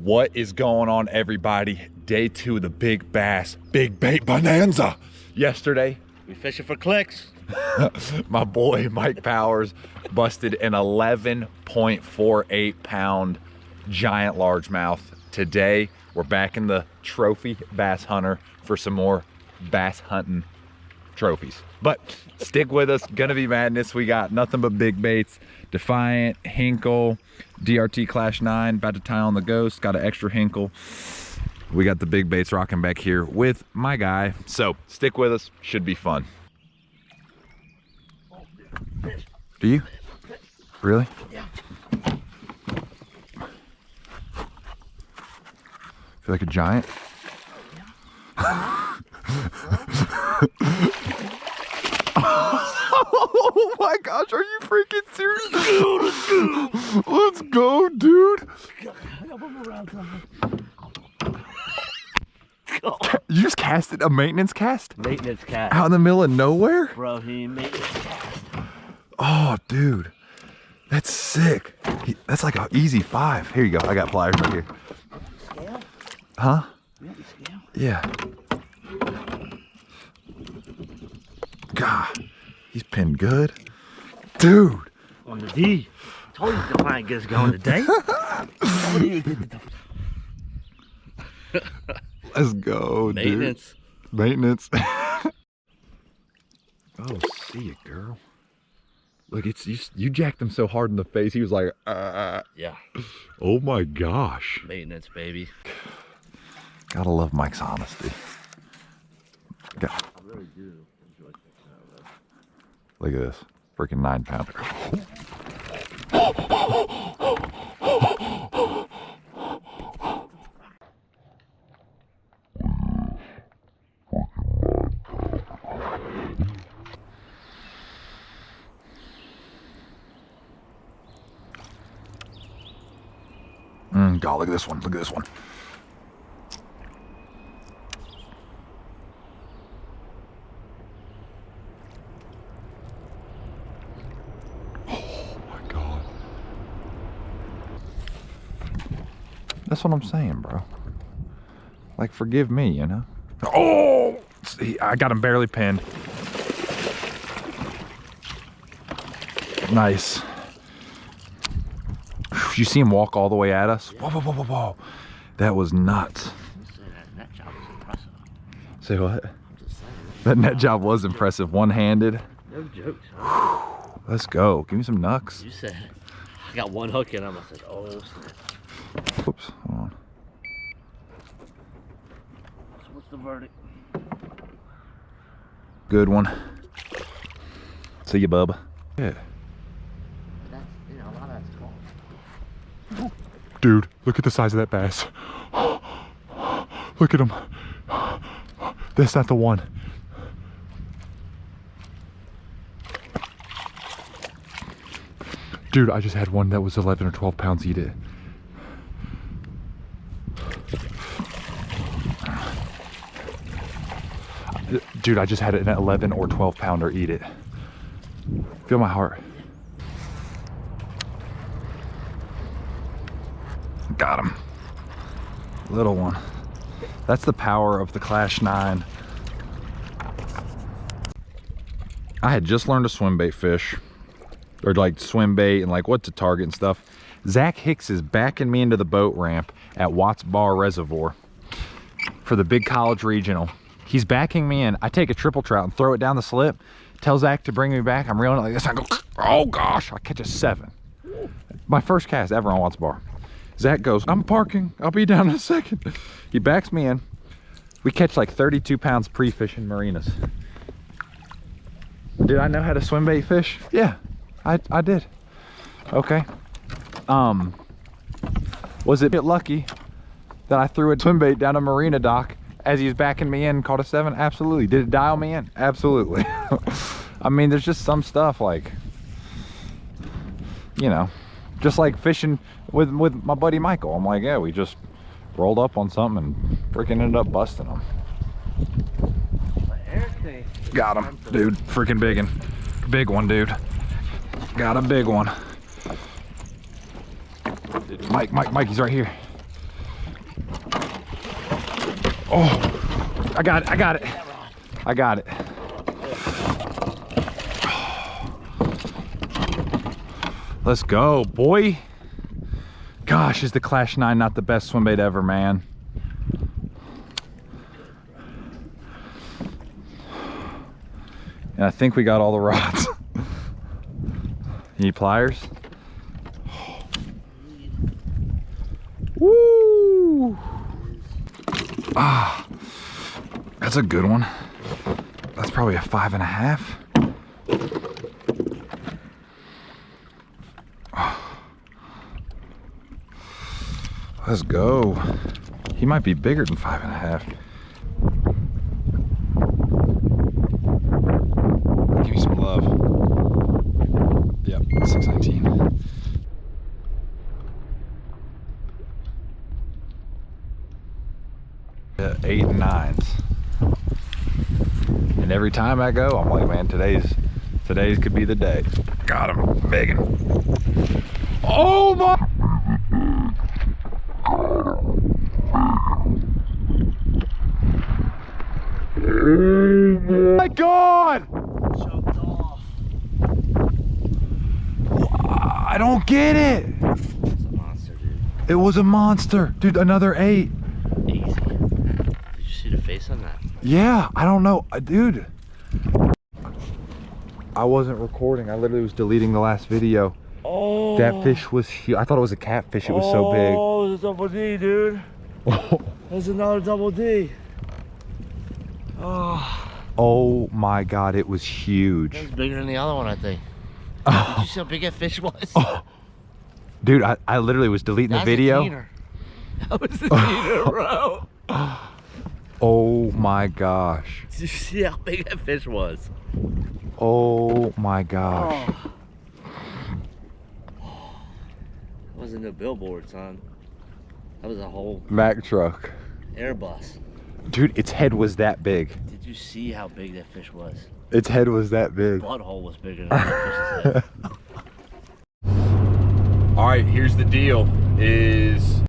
What is going on, everybody? Day 2 of the big bass, big bait bonanza. Yesterday, we fishing for clicks. my boy Mike Powers busted an 11.48 pound giant largemouth. Today, we're back in the trophy bass hunter for some more bass hunting trophies. But stick with us, gonna be madness. We got nothing but big baits. Defiant, Hinkle, DRT Klash 9, about to tie on the Ghost, got an extra Hinkle. We got the big baits rocking back here with my guy. So stick with us, should be fun. Do you? Really? Yeah. Feel like a giant? Yeah. Oh my gosh, are you freaking serious? Let's go, dude. You just casted a maintenance cast? Maintenance cast. Out in the middle of nowhere? Bro, he maintenance cast. Oh, dude. That's sick. That's like an easy 5. Here you go. I got pliers right here. Scale? Huh? You want the scale? Yeah. God, he's pinned good. Dude. On the D. Told you the client gets going today. Let's go, Maintenance. Dude. Maintenance. Oh, see it, girl. Look, it's you jacked him so hard in the face. He was like, Yeah. Oh my gosh. Maintenance, baby. Gotta love Mike's honesty. I really do enjoy fixing that. Look at this. Freaking 9-pounder. God, look at this one. Look at this one. That's what I'm saying, bro. Like, forgive me, you know? Oh! See, I got him barely pinned. Nice. You see him walk all the way at us? Whoa, whoa, whoa, whoa, whoa. That was nuts. That net job was impressive. Say what? I'm just saying. That net job was impressive. One-handed. No jokes, huh? Let's go. Give me some knucks. You said, I got one hook in him. I said, oh, snap. Oops, hold on. So what's the verdict? Good one. See you, bub. Yeah. That's, you know, a lot of that's tall. Dude, look at the size of that bass. Look at him. That's not the one. Dude, I just had one that was 11 or 12 pounds eat it. Dude, I just had an 11 or 12 pounder eat it. Feel my heart. Got him. Little one. That's the power of the Klash 9. I had just learned to swim bait fish. Or like swim bait and like what to target and stuff. Zach Hicks is backing me into the boat ramp at Watts Bar Reservoir for the big college regional. He's backing me in. I take a triple trout and throw it down the slip. Tell Zach to bring me back. I'm reeling it like this. I go, oh gosh, I catch a 7. My first cast ever on Watts Bar. Zach goes, I'm parking. I'll be down in a second. He backs me in. We catch like 32 pounds pre-fishing marinas. Did I know how to swim bait fish? Yeah, I did. Okay. Was it a bit lucky that I threw a swim bait down a marina dock as he was backing me in and caught a 7? Absolutely. Did it dial me in? Absolutely. I mean, there's just some stuff like, you know, just like fishing with my buddy Michael. I'm like, yeah, we just rolled up on something and freaking ended up busting them. Got him, dude. Freaking big one, dude. Got a big one. Mike, he's right here. Oh, I got it, I got it. I got it. Let's go, boy. Gosh, is the Klash 9 not the best swim bait ever, man? And I think we got all the rods. You need pliers? Woo! Ah, that's a good one. That's probably a 5.5. Let's go. He might be bigger than 5.5. Give me some love. Yep, 619. Yeah, 8 and 9s. And every time I go, I'm like, man, today's could be the day. Got him, begging. Oh my! Oh my God! Choked off. I don't get it. It's a monster, dude. It was a monster, dude. Another 8. Easy. Did you see the face on that? Yeah, I don't know, dude. I wasn't recording. I literally was deleting the last video. Oh. That fish was huge. I thought it was a catfish. It was so big. Oh, it's a double D, dude. There's another double D. Oh. Oh my God, it was huge. That was bigger than the other one, I think. Oh. Did you see how big that fish was? Oh. Dude, I literally was deleting the video. That was the teeter, bro. Oh my gosh. Did you see how big that fish was? Oh my gosh. Oh. It wasn't no billboard, son. That was a whole Mack truck. Airbus. Dude, its head was that big. Did you see how big that fish was? Its head was that big. Butthole was bigger than that fish's head. All right, here's the deal. Is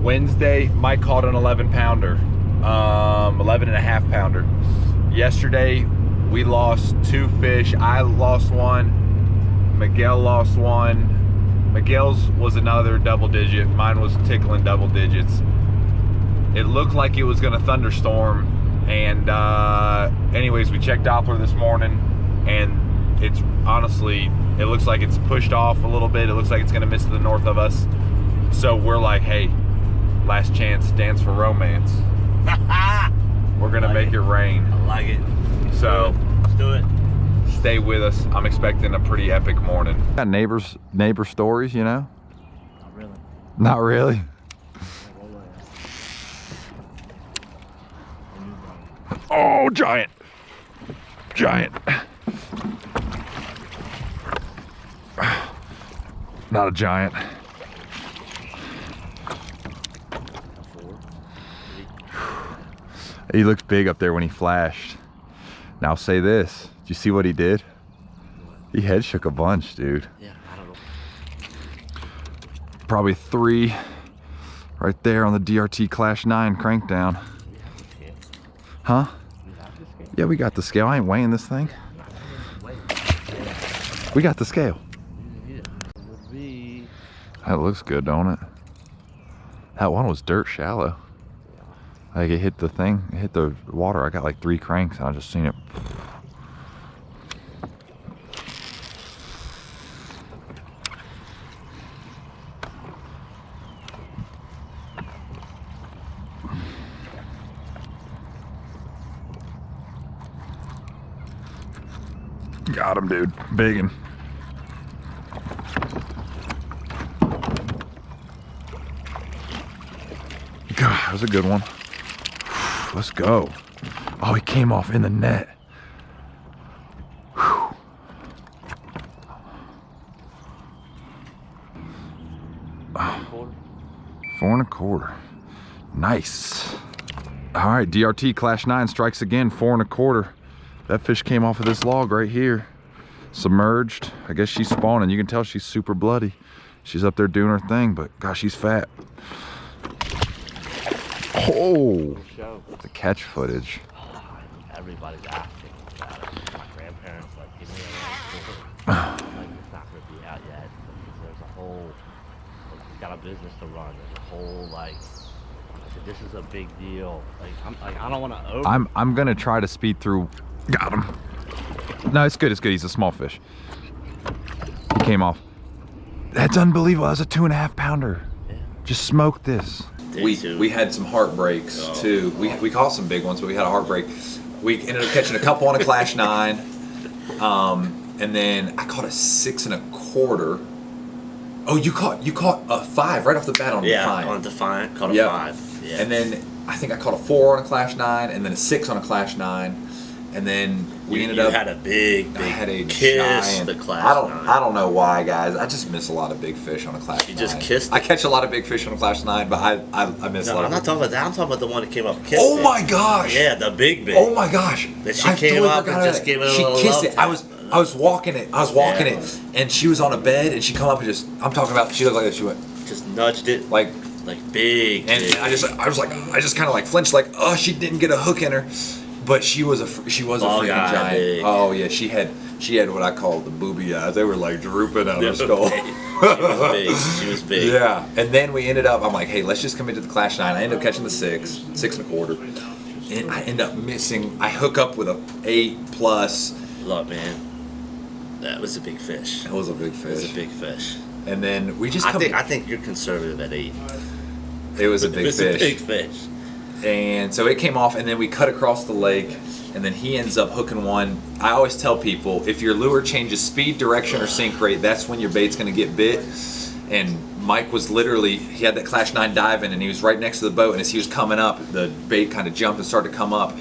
Wednesday, Mike caught an 11 pounder, 11 and a half pounder. Yesterday, we lost 2 fish. I lost 1, Miguel lost 1. Miguel's was another double digit. Mine was tickling double digits. It looked like it was gonna thunderstorm. And anyways, we checked Doppler this morning and it's honestly, it looks like it's pushed off a little bit. It looks like it's gonna miss to the north of us. So we're like, hey, last chance, dance for romance. We're gonna make it rain. I like it. So let's do it. Stay with us. I'm expecting a pretty epic morning. Got neighbor stories, you know? Not really. Not really. Oh, giant. Giant. Not a giant. He looks big up there when he flashed. Now say this. Did you see what he did? He head shook a bunch, dude. Yeah, I don't know. Probably 3 right there on the DRT Klash 9 crank down. Huh? Yeah, we got the scale. I ain't weighing this thing. We got the scale. That looks good, don't it? That one was dirt shallow. Like it hit the thing, it hit the water. I got like 3 cranks and I just seen it. Got him, dude. Biggin'. God, that was a good one. Let's go. Oh, he came off in the net. Whew. 4 1/4. Nice. All right, DRT Klash 9 strikes again. 4 1/4. That fish came off of this log right here. Submerged. I guess she's spawning. You can tell she's super bloody. She's up there doing her thing, but gosh, she's fat. Oh. Oh, Show. the catch footage. Everybody's asking about it. My grandparents like, give me a run. Like, it's not gonna be out yet because there's a whole, like, he's got a business to run. There's a whole like, I said, this is a big deal. Like, I don't want to. I'm gonna try to speed through. Got him. No, it's good. It's good. He's a small fish. He came off. That's unbelievable. That was a 2.5 pounder. Yeah. Just smoked this. We had some heartbreaks too. We caught some big ones, but we had a heartbreak. We ended up catching a couple on a Klash 9, and then I caught a 6 1/4. Oh, you caught a 5 right off the bat on Defiant. Yeah, on Defiant, caught a 5. Yeah. And then I think I caught a 4 on a Klash 9, and then a 6 on a Klash 9. And then we ended up. Had a big I had a kiss giant. The Klash 9. I don't know why, guys. I just miss a lot of big fish on a Klash 9. You just kissed it. I catch a lot of big fish on a Klash 9, but I miss a lot. I'm not talking about that. I'm talking about the one that came up and kissed Oh it. my gosh! Yeah, the big. Oh my gosh! That she came up and just gave it a little She kissed love it. I was walking it. And she was on a bed, and she come up and just. I'm talking about. She looked like this. She went. Just nudged it. Like big. And big. I just kind of like flinched, like, oh, she didn't get a hook in her. But she was a freaking giant. Big. Oh yeah, she had what I call the booby eyes. They were like drooping out of her skull. She was big. Yeah, and then we ended up. I'm like, hey, let's just come into the Klash 9. I ended up catching the 6 1/4, and I end up missing. I hook up with a 8+. Look, man, that was a big fish. That was a big It fish. was a big fish. And then we just. I think you're conservative at 8. It was a big fish. A big fish. And so it came off, and then we cut across the lake, and then he ends up hooking one. I always tell people, if your lure changes speed, direction, or sink rate, that's when your bait's going to get bit. And Mike was literally, he had that Klash 9 diving, and he was right next to the boat, and as he was coming up, the bait kind of jumped and started to come up.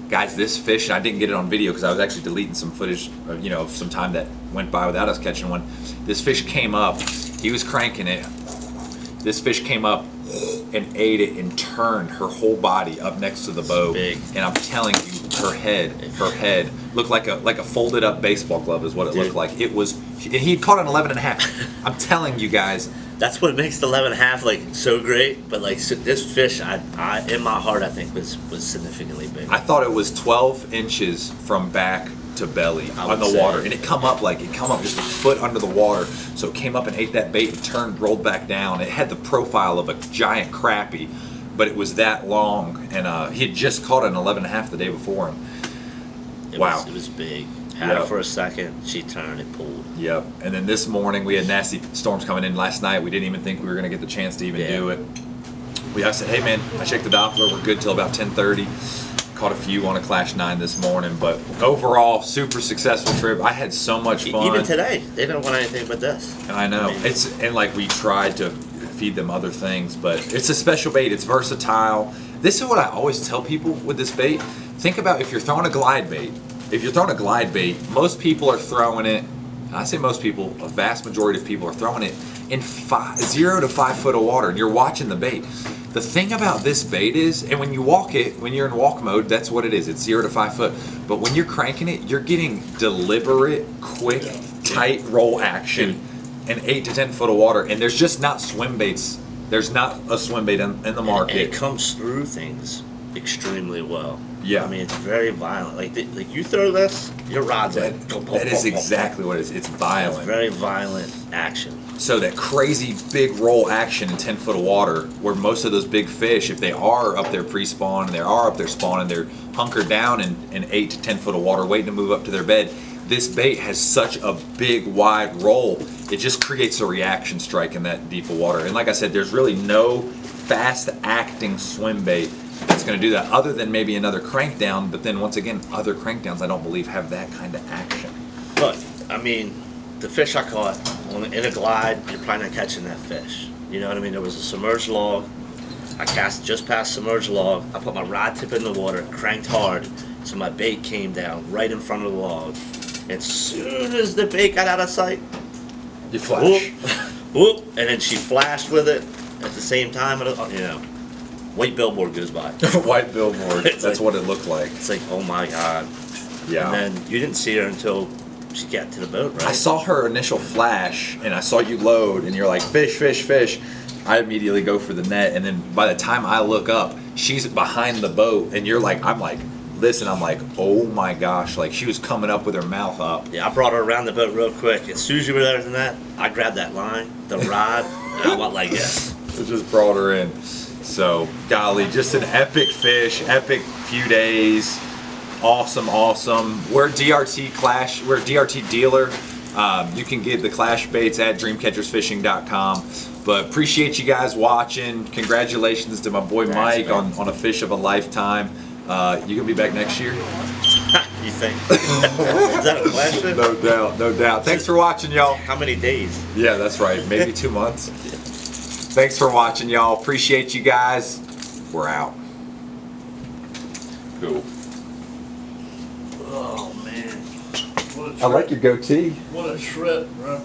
Guys, this fish, and I didn't get it on video because I was actually deleting some footage, of some time that went by without us catching one. This fish came up, he was cranking it. This fish came up and ate it and turned her whole body up next to the boat. Big. And I'm telling you, her head looked like a folded up baseball glove is what it looked like. It was, and he'd caught an 11 1/2. I'm telling you guys. That's what makes the 11 1/2 like so great. But like this fish, I in my heart, I think was significantly big. I thought it was 12 inches from back to belly on the water, and it come up just a foot under the water. So it came up and ate that bait and turned, rolled back down. It had the profile of a giant crappie, but it was that long, and he had just caught an 11 1/2 the day before him. It was big. Had Yep. it for a second, she turned and pulled. Yep. And then this morning we had nasty storms coming in last night. We didn't even think we were going to get the chance to even do it. I said, hey man, I checked the Doppler. We're good till about 10:30. Caught a few on a Klash 9 this morning, but overall, super successful trip. I had so much fun. Even today, they didn't want anything but this. And I know like we tried to feed them other things, but it's a special bait. It's versatile. This is what I always tell people with this bait. Think about if you're throwing a glide bait. If you're throwing a glide bait, most people are throwing it. And I say most people, a vast majority of people are throwing it in 0 to 5 foot of water, and you're watching the bait. The thing about this bait is, and when you walk it, when you're in walk mode, that's what it is. It's 0 to 5 foot. But when you're cranking it, you're getting deliberate, quick, tight roll action in 8 to 10 foot of water. And there's just not swim baits. There's not a swim bait in the market. And it comes through things extremely well. Yeah. I mean, it's very violent. Like you throw this, your rod's like. That is exactly what it is. It's violent. It's very violent action. So that crazy big roll action in 10 foot of water, where most of those big fish, if they are up there pre-spawn and they are up there spawning, they're hunkered down in 8 to 10 foot of water waiting to move up to their bed. This bait has such a big, wide roll, it just creates a reaction strike in that deep of water. And like I said, there's really no fast acting swim bait that's going to do that, other than maybe another crank down. But then once again, other crank downs I don't believe have that kind of action. But I mean, the fish I caught in a glide, you're probably not catching that fish. You know what I mean? There was a submerged log. I cast just past submerged log. I put my rod tip in the water, cranked hard, so my bait came down right in front of the log. As soon as the bait got out of sight, You flash. whoop, and then she flashed with it at the same time. White billboard goes by. White billboard. It's That's like- what it looked like. It's like, oh my god. Yeah. And then you didn't see her until she got to the boat, right? I saw her initial flash, and I saw you load, and you're like, fish, fish, fish. I immediately go for the net, and then by the time I look up, she's behind the boat, and I'm like, listen, I'm like, oh my gosh, like she was coming up with her mouth up. Yeah, I brought her around the boat real quick. As soon as you were there than that, I grabbed that line, the rod, and I went like this. It just brought her in. So, golly, just an epic fish, epic few days. Awesome, awesome. We're DRT Klash, we're a DRT dealer. You can get the Klash baits at dreamcatchersfishing.com. But appreciate you guys watching. Congratulations to my boy Mike on a fish of a lifetime. You gonna be back next year? You think? Is that a question? No doubt, no doubt. Thanks for watching, y'all. How many days? Yeah, that's right. Maybe 2 months. Thanks for watching, y'all. Appreciate you guys. We're out. Cool. Oh man. I like your goatee. What a trip, bro.